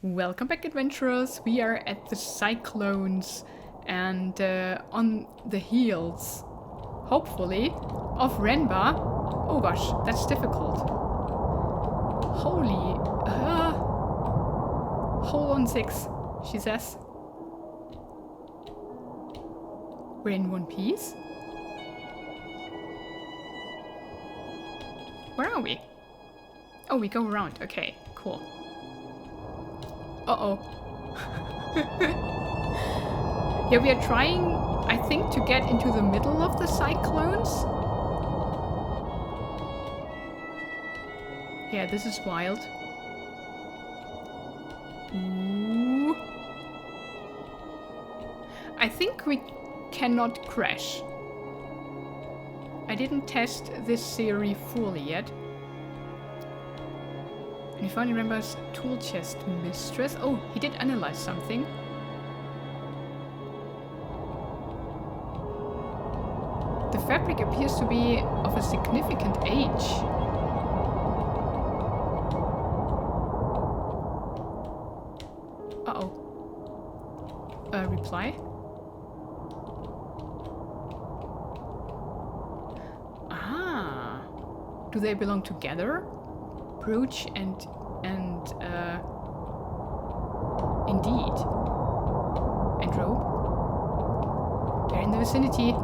Welcome back, adventurers. We are at the Cyclones and on the heels, hopefully, of Renba. Oh gosh, that's difficult. Holy... hold on 6, she says. We're in one piece. Where are we? Oh, we go around. Okay, cool. Uh-oh. Yeah, we are trying, I think, to get into the middle of the Cyclones. Yeah, this is wild. Ooh. I think we cannot crash. I didn't test this theory fully yet. And we finally remembers tool chest Mistress. Oh, he did analyze something. The fabric appears to be of a significant age. Uh-oh. Reply? Ah. Do they belong together? Brooch and indeed. And robe. They're in the vicinity.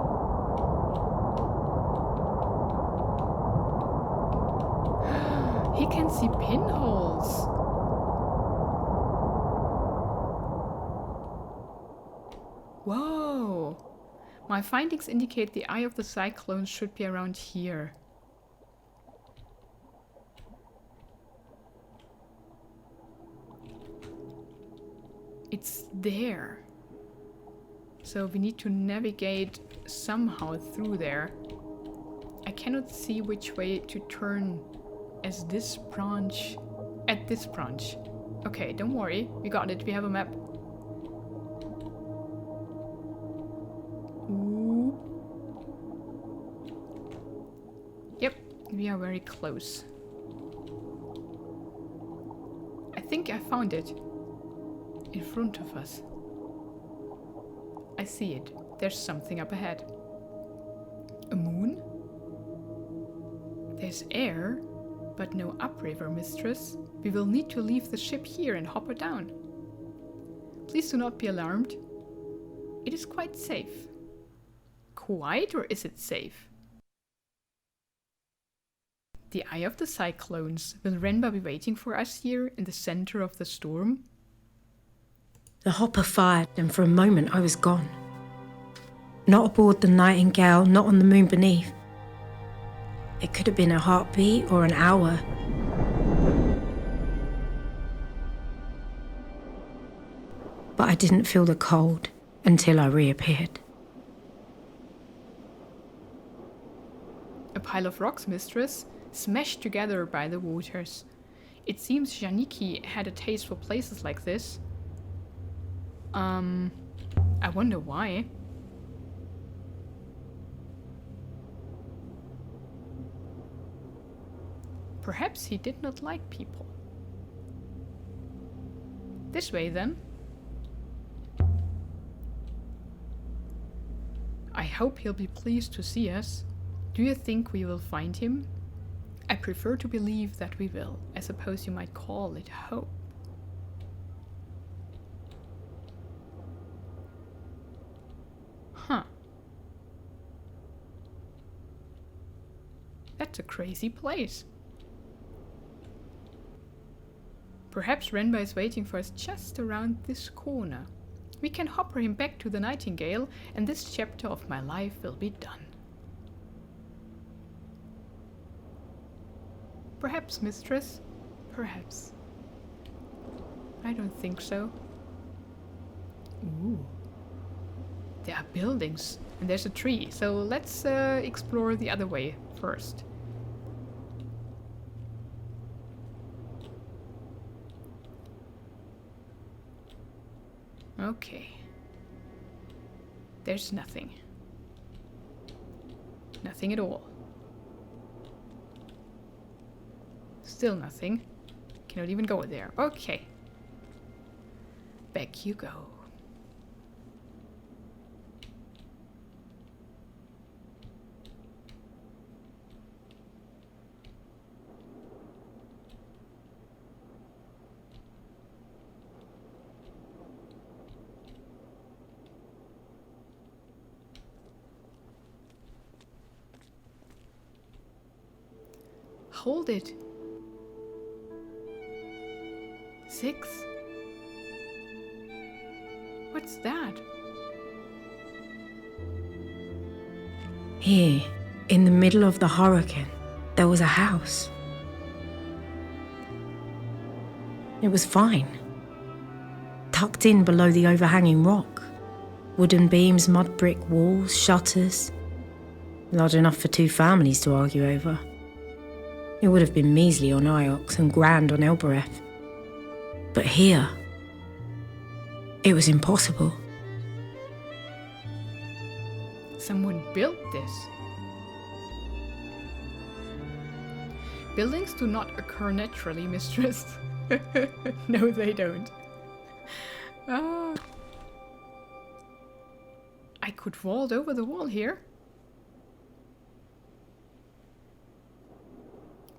He can see pinholes. Whoa. My findings indicate the eye of the Cyclones should be around here. It's there. So we need to navigate somehow through there. I cannot see which way to turn as this branch... at this branch. Okay, don't worry. We got it. We have a map. Ooh. Yep, we are very close. I think I found it. In front of us. I see it. There's something up ahead. A moon? There's air, but no upriver, Mistress. We will need to leave the ship here and hop her down. Please do not be alarmed. It is quite safe. Quite, or is it safe? The eye of the Cyclones. Will Renba be waiting for us here in the center of the storm? The hopper fired, and for a moment I was gone. Not aboard the Nightingale, not on the moon beneath. It could have been a heartbeat or an hour. But I didn't feel the cold until I reappeared. A pile of rocks, Mistress, smashed together by the waters. It seems Janiki had a taste for places like this. I wonder why. Perhaps he did not like people. This way, then. I hope he'll be pleased to see us. Do you think we will find him? I prefer to believe that we will. I suppose you might call it hope. Huh. That's a crazy place. Perhaps Renba is waiting for us just around this corner. We can hopper him back to the Nightingale, and this chapter of my life will be done. Perhaps, Mistress. Perhaps. I don't think so. Ooh. There are buildings, and there's a tree, so let's explore the other way first. Okay. There's nothing. Nothing at all. . Still nothing. Cannot even go there. Okay. back you go. Hold it. 6. What's that? Here, in the middle of the hurricane, there was a house. It was fine. Tucked in below the overhanging rock. Wooden beams, mud brick walls, shutters. Large enough for 2 families to argue over. It would have been measly on Iox and grand on Elbereth. But here, it was impossible. Someone built this. Buildings do not occur naturally, Mistress. No, they don't. I could vault over the wall here.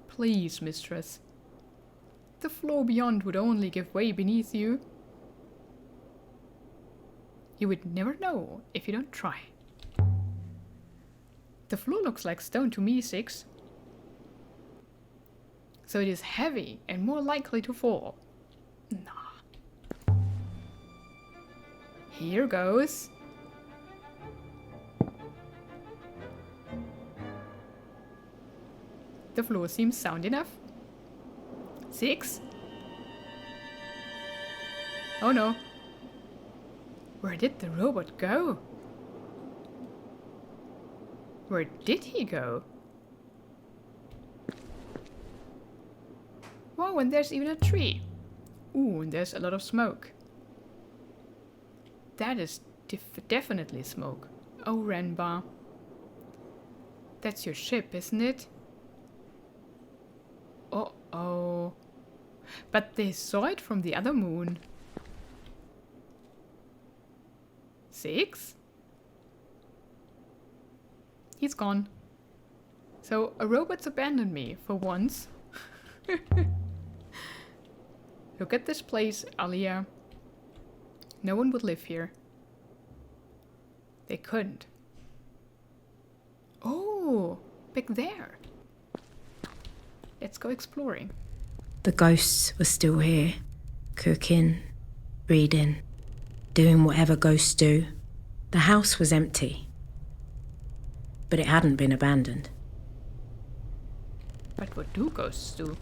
Please, Mistress. The floor beyond would only give way beneath you. You would never know if you don't try. The floor looks like stone to me, 6. So it is heavy and more likely to fall. Nah. Here goes. The floor seems sound enough. 6. Oh no. Where did the robot go? Where did he go? Wow, and there's even a tree. Ooh, and there's a lot of smoke. That is definitely smoke. Oh, Renba. That's your ship, isn't it? Uh-oh. But they saw it from the other moon. 6? He's gone. So a robot's abandoned me for once. Look at this place, Aliya. No one would live here. They couldn't. Oh, back there. Let's go exploring. The ghosts were still here, cooking, reading, doing whatever ghosts do. The house was empty, but it hadn't been abandoned. But what do ghosts do?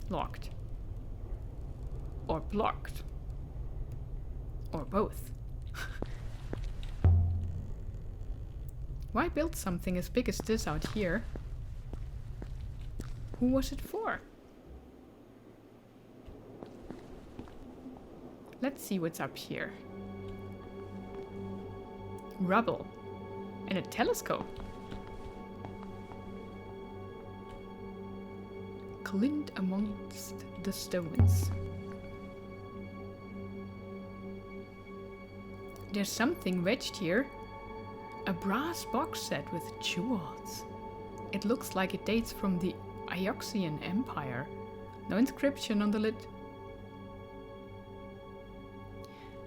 Locked. Or blocked. Or both. Why build something as big as this out here? Who was it for? Let's see what's up here. Rubble. And a telescope. Glint amongst the stones. There's something wedged here. A brass box set with jewels. It looks like it dates from the Ioxian Empire. No inscription on the lid.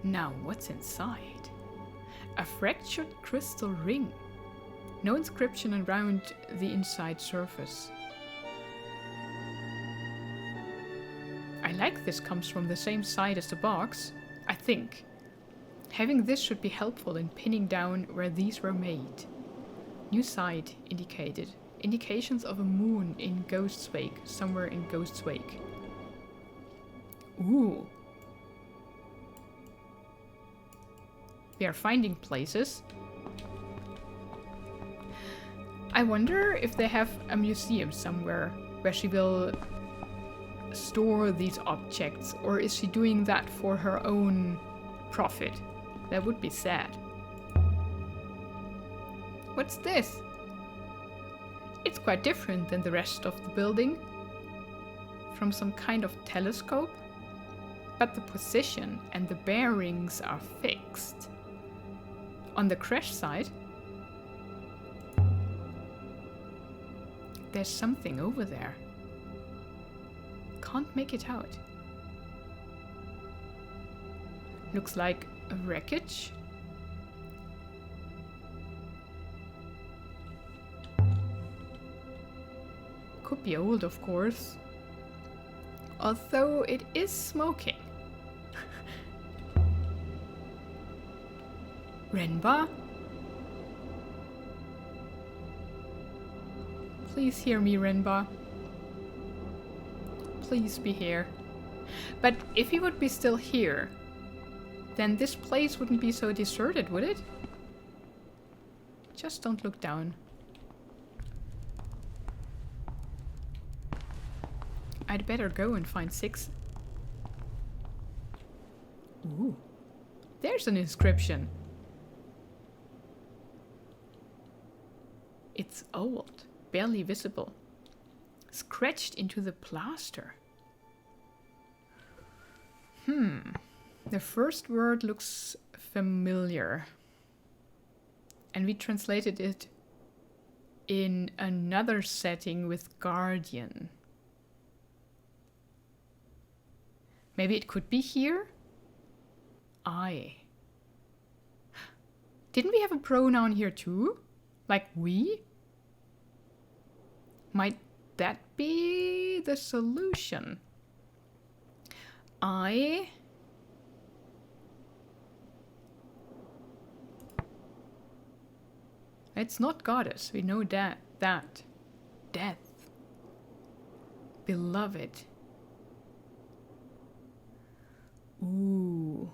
Now what's inside? A fractured crystal ring. No inscription around the inside surface. I like this comes from the same side as the box, I think. Having this should be helpful in pinning down where these were made. New site indicated. Indications of a moon in Ghost's Wake, somewhere in Ghost's Wake. Ooh. We are finding places. I wonder if they have a museum somewhere where she will store these objects, or is she doing that for her own profit? That would be sad. What's this? It's quite different than the rest of the building. from some kind of telescope, but the position and the bearings are fixed. On the crash side, there's something over there. Can't make it out. Looks like a wreckage. Could be old, of course. Although it is smoking. Renba? Please hear me, Renba. Please be here. But if he would be still here, then this place wouldn't be so deserted, would it? Just don't look down. I'd better go and find 6. Ooh. There's an inscription. It's old, barely visible. Scratched into the plaster. The first word looks familiar. And we translated it in another setting with guardian. Maybe it could be here? I. Didn't we have a pronoun here too? Like we? Might that be the solution? I. It's not goddess, we know that. Death. Beloved. Ooh.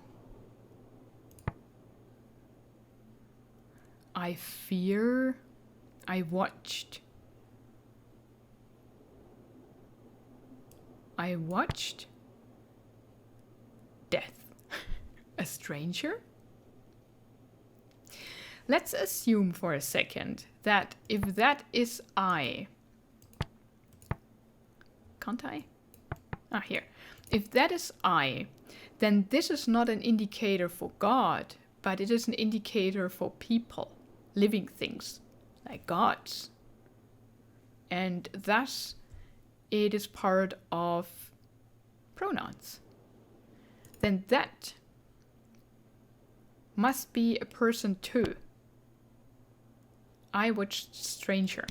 I fear. I watched. Death. A stranger? Let's assume for a second that if that is I... Can't I? Ah, here. If that is I, then this is not an indicator for God, but it is an indicator for people, living things, like gods. And thus, it is part of pronouns. Then that must be a person too. I watched stranger.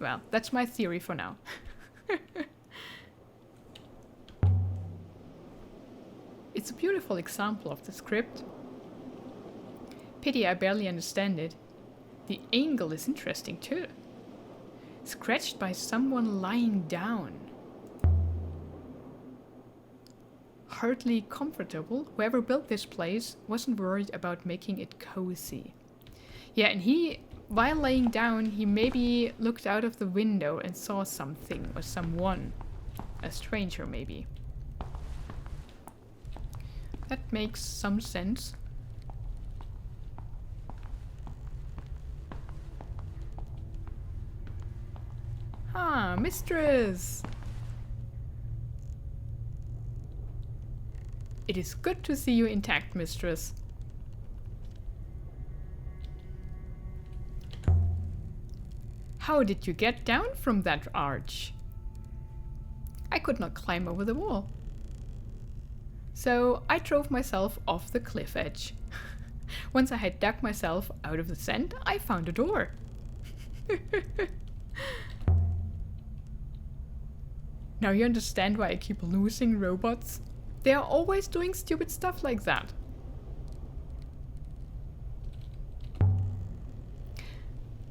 Well, that's my theory for now. It's a beautiful example of the script. Pity I barely understand it. The angle is interesting too. Scratched by someone lying down. Hardly comfortable. Whoever built this place wasn't worried about making it cozy. Yeah, and he, while laying down, he maybe looked out of the window and saw something or someone. A stranger maybe. That makes some sense. Ah, Mistress! It is good to see you intact, Mistress. How did you get down from that arch? I could not climb over the wall. So I drove myself off the cliff edge. Once I had dug myself out of the sand, I found a door. Now you understand why I keep losing robots? They are always doing stupid stuff like that.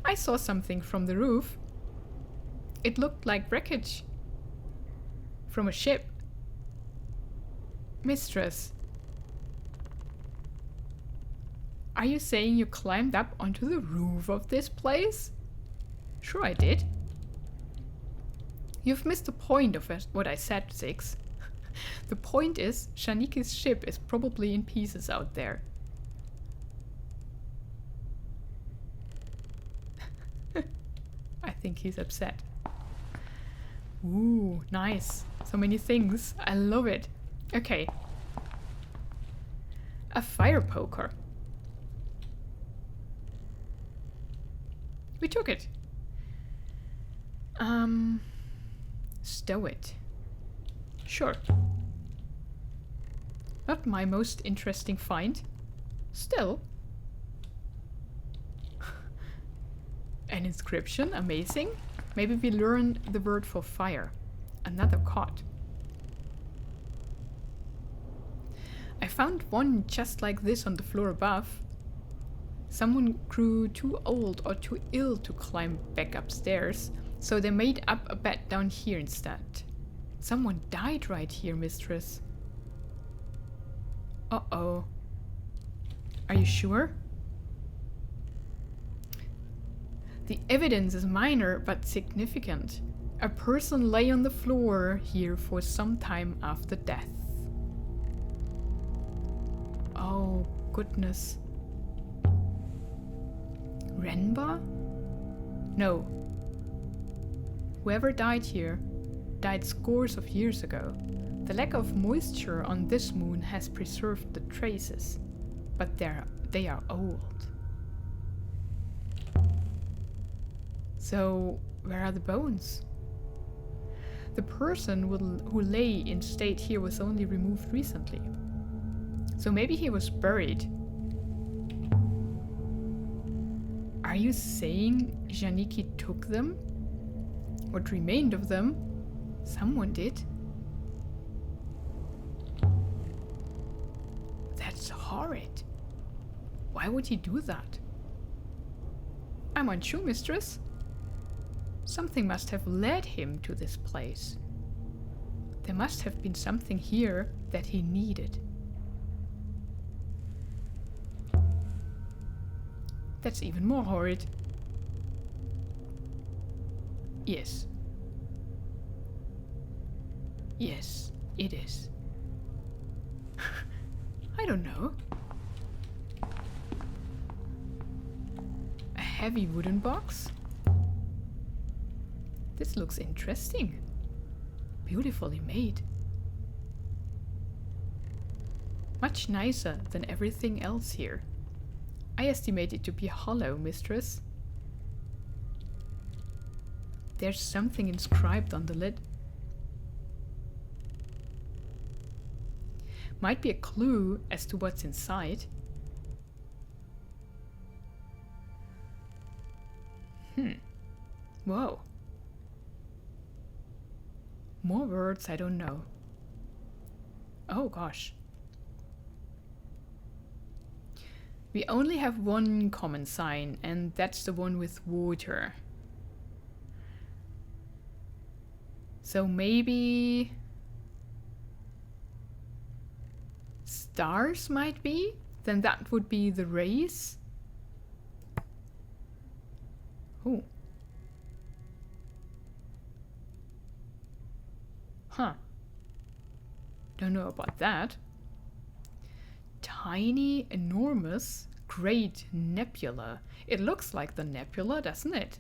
I saw something from the roof. It looked like wreckage. From a ship. Mistress. Are you saying you climbed up onto the roof of this place? Sure I did. You've missed the point of what I said, Six. The point is, Shaniki's ship is probably in pieces out there. I think he's upset. Ooh, nice. So many things. I love it. Okay. A fire poker. We took it. Stow it. Sure. Not my most interesting find. Still. An inscription, amazing. Maybe we learn the word for fire. Another cot. I found one just like this on the floor above. Someone grew too old or too ill to climb back upstairs, so they made up a bed down here instead. Someone died right here, Mistress. Uh-oh. Are you sure? The evidence is minor but significant. A person lay on the floor here for some time after death. Oh, goodness. Renba? No. Whoever died here died scores of years ago. The lack of moisture on this moon has preserved the traces, but they are old. So, where are the bones? The person who lay in state here was only removed recently. So maybe he was buried. Are you saying Janiki took them? What remained of them? Someone did. That's horrid. Why would he do that? I'm unsure, Mistress. Something must have led him to this place. There must have been something here that he needed. That's even more horrid. Yes. Yes, it is. I don't know. A heavy wooden box? This looks interesting. Beautifully made. Much nicer than everything else here. I estimate it to be hollow, Mistress. There's something inscribed on the lid. Might be a clue as to what's inside. Whoa. More words I don't know. Oh gosh. We only have one common sign, and that's the one with water. So maybe stars might be? Then that would be the rays. Oh. Huh. Don't know about that. Tiny, enormous, great nebula. It looks like the nebula, doesn't it?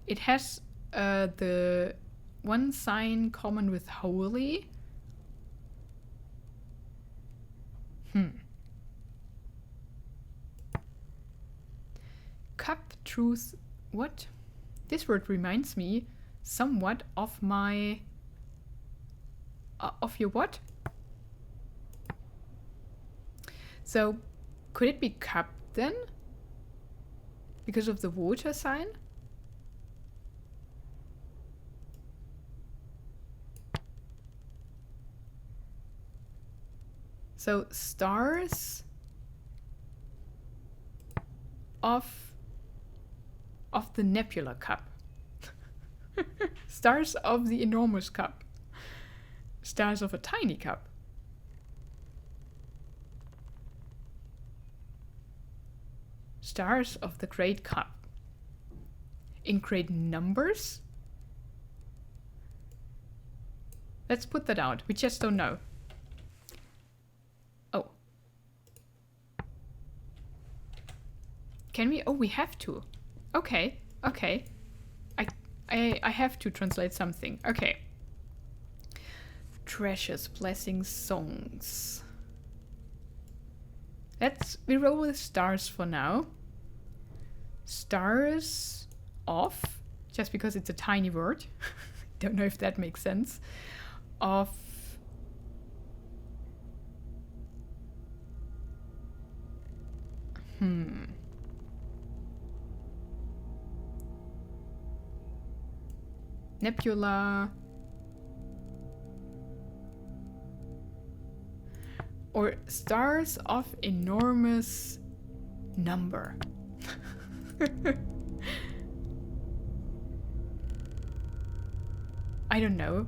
It has the one sign common with holy. Cup, truth, what? This word reminds me somewhat of my... of your what? So, could it be cup then? Because of the water sign? So, stars of the nebula cup. Stars of the enormous cup. Stars of a tiny cup. Stars of the great cup. In great numbers? Let's put that out. We just don't know. Oh. Can we? Oh, we have to. Okay, okay. I have to translate something. Okay. Treasures, blessings, songs. We roll with stars for now. Stars off, just because it's a tiny word. Don't know if that makes sense. Of Nebula. Or stars of enormous number. I don't know.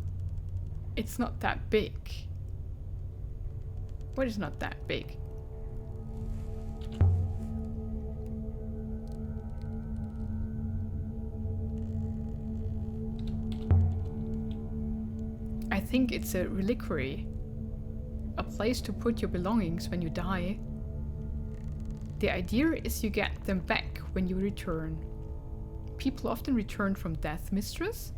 It's not that big. What is not that big? I think it's a reliquary. A place to put your belongings when you die. The idea is you get them back when you return. People often return from death, Mistress.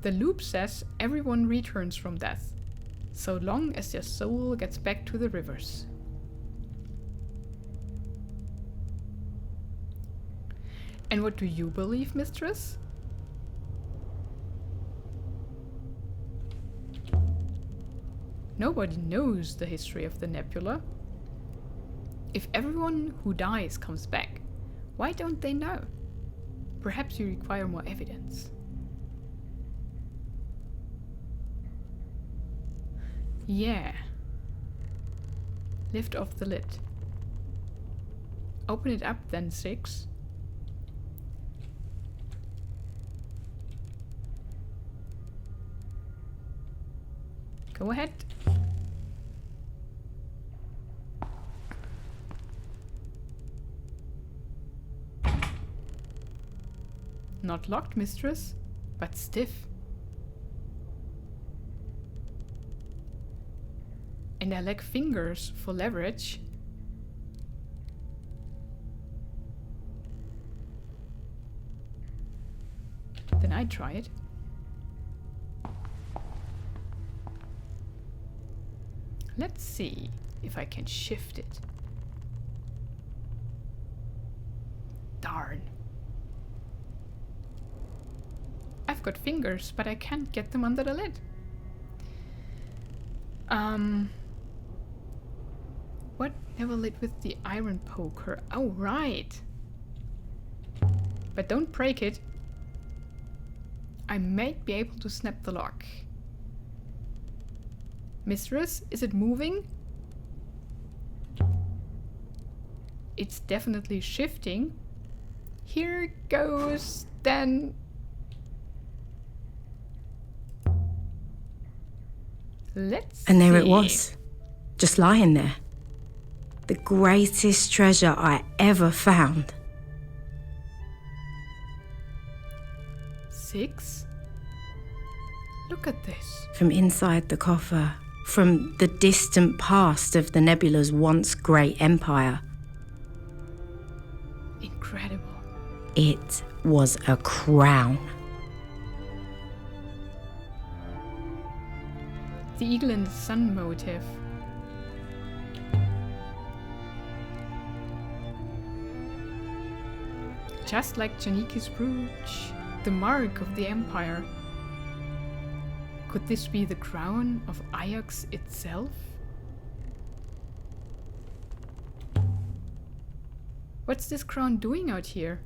The loop says everyone returns from death, so long as their soul gets back to the rivers. And what do you believe, Mistress? Nobody knows the history of the nebula. If everyone who dies comes back, why don't they know? Perhaps you require more evidence. Yeah. Lift off the lid. Open it up then, 6. Go ahead. Not locked, Mistress, but stiff. And I lack fingers for leverage. Then I try it. Let's see if I can shift it. Darn. I've got fingers, but I can't get them under the lid. What? Never lit with the iron poker. Oh, right. But don't break it. I might be able to snap the lock. Mistress, is it moving? It's definitely shifting. Here goes, then. Let's And there it see. was, just lying there. The greatest treasure I ever found. 6? Look at this. From inside the coffer, from the distant past of the Nebula's once great empire. Incredible. It was a crown. The eagle and the sun motif. Just like Janiki's brooch, the mark of the empire. Could this be the crown of Ajax itself? What's this crown doing out here?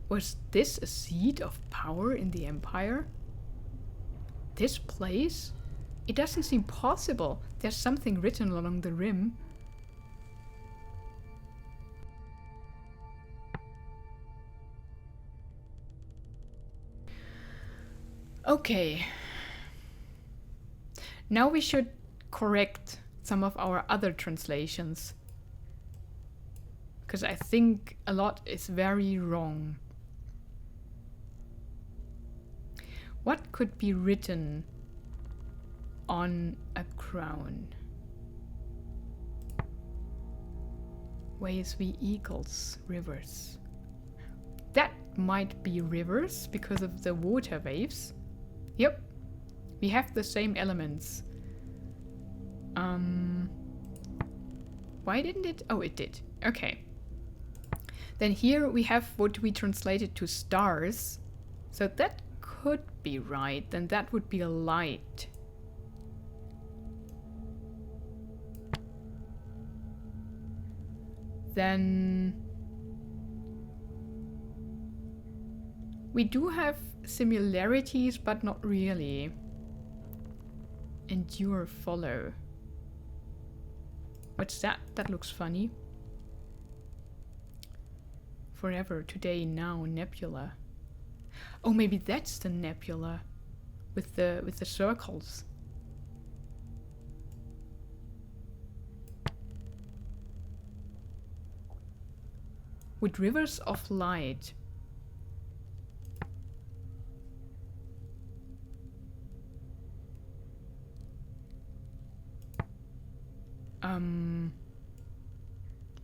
Was this a seat of power in the empire? This place? It doesn't seem possible. There's something written along the rim. Okay. Now we should correct some of our other translations, because I think a lot is very wrong. What could be written on a crown? ways we equals rivers. That might be rivers because of the water waves. Yep, we have the same elements. Why didn't it? Oh, it did. Okay. Then here we have what we translated to stars. So that could be right. Then that would be a light. Then we do have similarities, but not really. Endure, follow. What's that? That looks funny. Forever, today, now, Nebula. Oh, maybe that's the nebula with the circles. With rivers of light.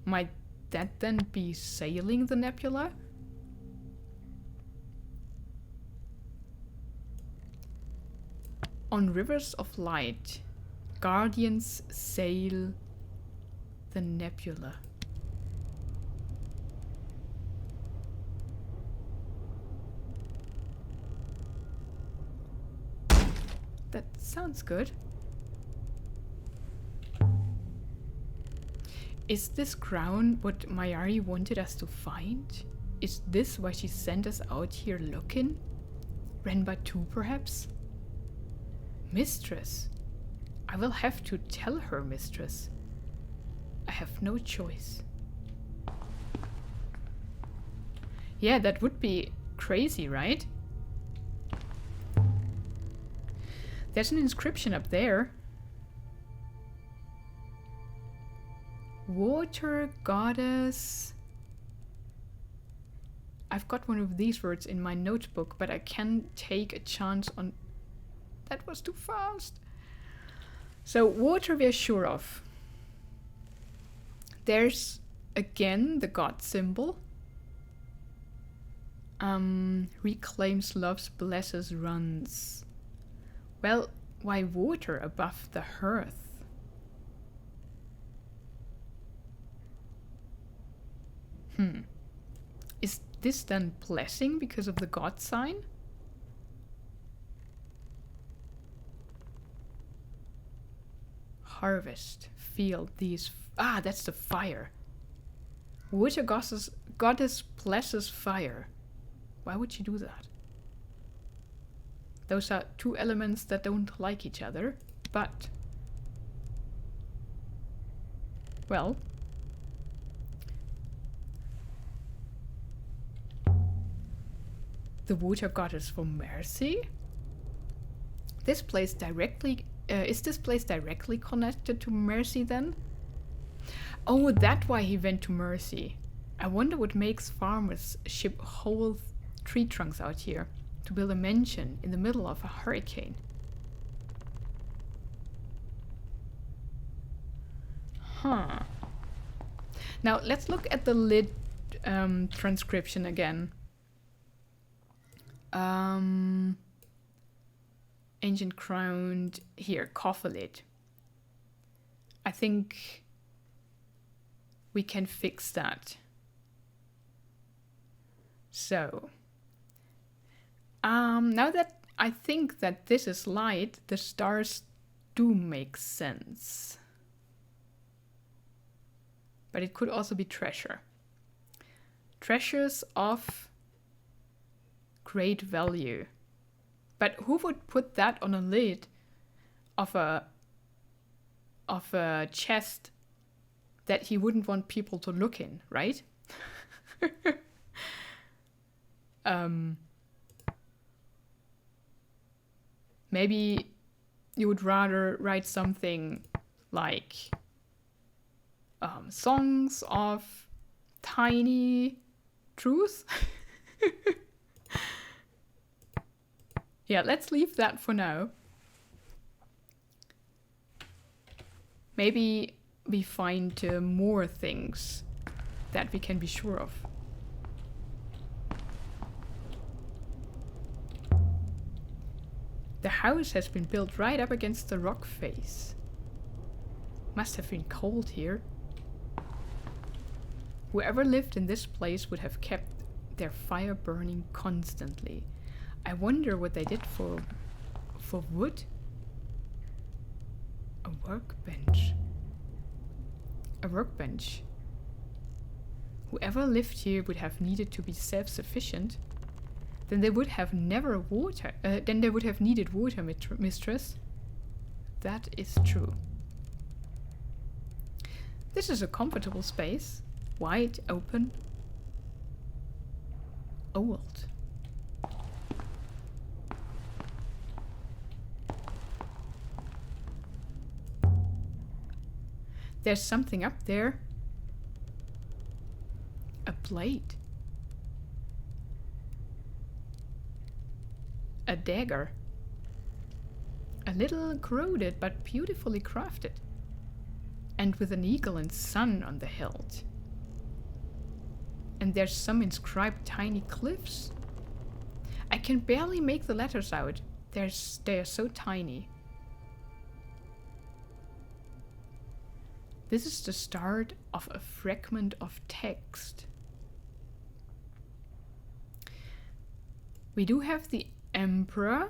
Might that then be sailing the nebula? On rivers of light, guardians sail the nebula. That sounds good. Is this crown what Mayari wanted us to find? Is this why she sent us out here looking? Renba too, perhaps? Mistress. I will have to tell her, Mistress. I have no choice. Yeah, that would be crazy, right? There's an inscription up there. Water goddess. I've got one of these words in my notebook, but I can't take a chance on... That was too fast. So water we're sure of. There's again the god symbol. Reclaims, loves, blesses, runs. Well, why water above the hearth? Is this then blessing because of the god sign? Harvest, field, these... Ah, that's the fire. Water goddess blesses fire. Why would she do that? Those are two elements that don't like each other, but... Well... The water goddess for mercy? This place directly... is this place directly connected to Mercy then? Oh, that's why he went to Mercy. I wonder what makes farmers ship whole tree trunks out here to build a mansion in the middle of a hurricane. Huh. Now let's look at the lid transcription again. Ancient crowned, here, coffer lid. I think we can fix that. So, now that I think that this is light, the stars do make sense. But it could also be treasure. Treasures of great value. But who would put that on a lid of a chest that he wouldn't want people to look in, right? Maybe you would rather write something like songs of tiny truth. Yeah, let's leave that for now. Maybe we find more things That we can be sure of. The house has been built right up against the rock face. Must have been cold here. Whoever lived in this place would have kept their fire burning constantly. I wonder what they did for wood? A workbench. A workbench. Whoever lived here would have needed to be self-sufficient. Then they would have never water. Then they would have needed water, Mistress. That is true. This is a comfortable space. Wide open. Old. There's something up there. A blade. A dagger. A little corroded but beautifully crafted. And with an eagle and sun on the hilt. And there's some inscribed tiny cliffs. I can barely make the letters out. They are so tiny. This is the start of a fragment of text. We do have the Emperor.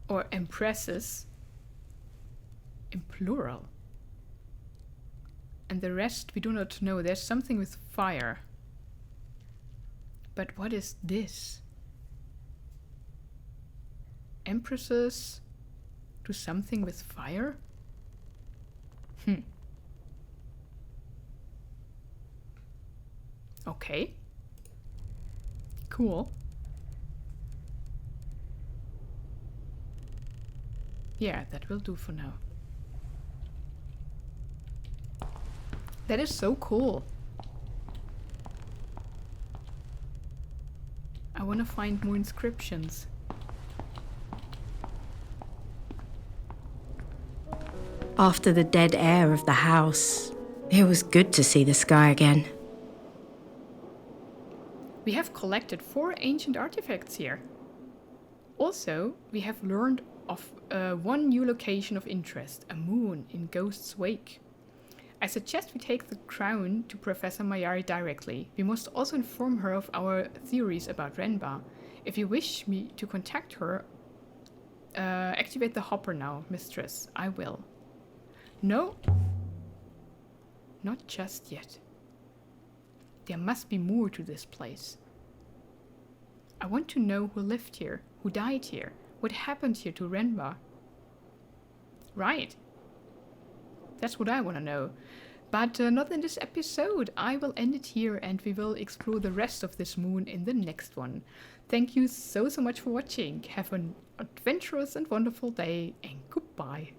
Or Empresses. In plural. And the rest we do not know. There's something with fire. But what is this? Empresses do something with fire? Okay. Cool. Yeah, that will do for now. That is so cool. I want to find more inscriptions. After the dead air of the house, it was good to see the sky again. We have collected 4 ancient artifacts here. Also, we have learned of one new location of interest, a moon in Ghost's Wake. I suggest we take the crown to Professor Mayari directly. We must also inform her of our theories about Renba. If you wish me to contact her, activate the hopper now, Mistress. I will. No, not just yet. There must be more to this place. I want to know who lived here, who died here, what happened here to Renba. Right. That's what I want to know. But not in this episode. I will end it here and we will explore the rest of this moon in the next one. Thank you so much for watching. Have an adventurous and wonderful day and goodbye.